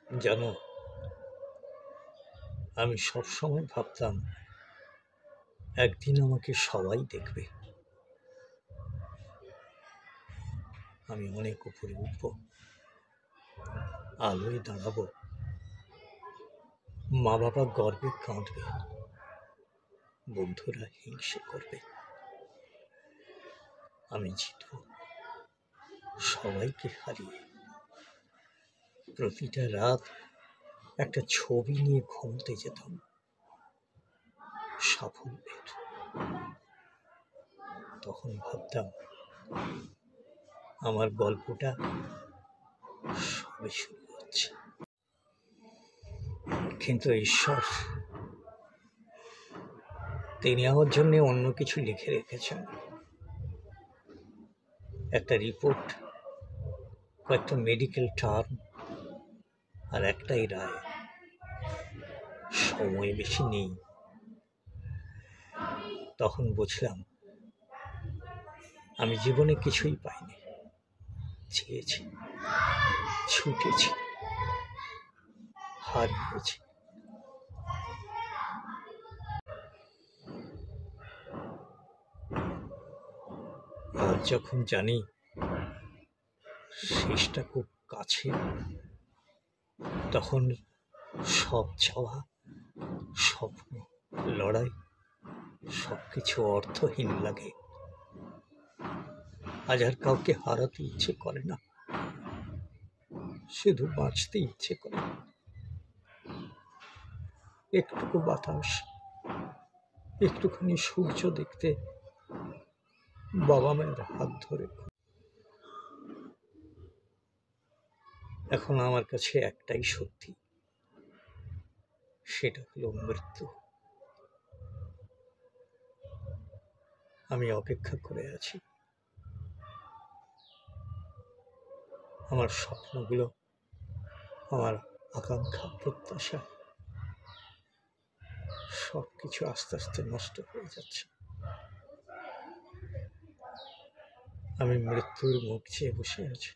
জানো, আমি সবসময় ভাবতাম একদিন আমাকে সবাই দেখবে, আমি অনেক উপরে উঠব, আলোয় দাঁড়াবো, মা বাবা গর্বে কাঁদবে, বন্ধুরা হিংসে করবে, আমি জিতব সবাইকে হারিয়ে। প্রতিটা রাত একটা ছবি নিয়ে ঘুমোতে যেতাম সাফল্যের। তখন ভাবতাম আমার গল্পটা সবে শুরু হচ্ছে। কিন্তু ঈশ্বর, তিনি আমার জন্য অন্য কিছু লিখে রেখেছেন। একটা রিপোর্ট, কয়েকটা মেডিকেল টার্ম, আর একটাই রায়, সময় বেশি নেই। তখন বুঝলাম আমি জীবনে কিছুই পাইনি। চেয়েছি, ছুটেছি, হারিয়েছি। আজ যখন জানি শেষটা খুব কাছে, তখন সব চাওয়া, স্বপ্ন, লড়াই সবকিছু অর্থহীন লাগে। আজ আর কাউকে হারাতে ইচ্ছে করে না, শুধু বাঁচতে ইচ্ছে করে। একটুকু বাতাস, একটুখানি সূর্য দেখতে, বাবা মায়ের হাত ধরে। এখন আমার কাছে একটাই সত্যি, সেটা হলো মৃত্যু। আমি অপেক্ষা করে আছি। আমার স্বপ্নগুলো, আমার আকাঙ্ক্ষা, প্রত্যাশা সবকিছু আস্তে আস্তে নষ্ট হয়ে যাচ্ছে। আমি মৃত্যুর মুখ চেয়ে বসে আছি।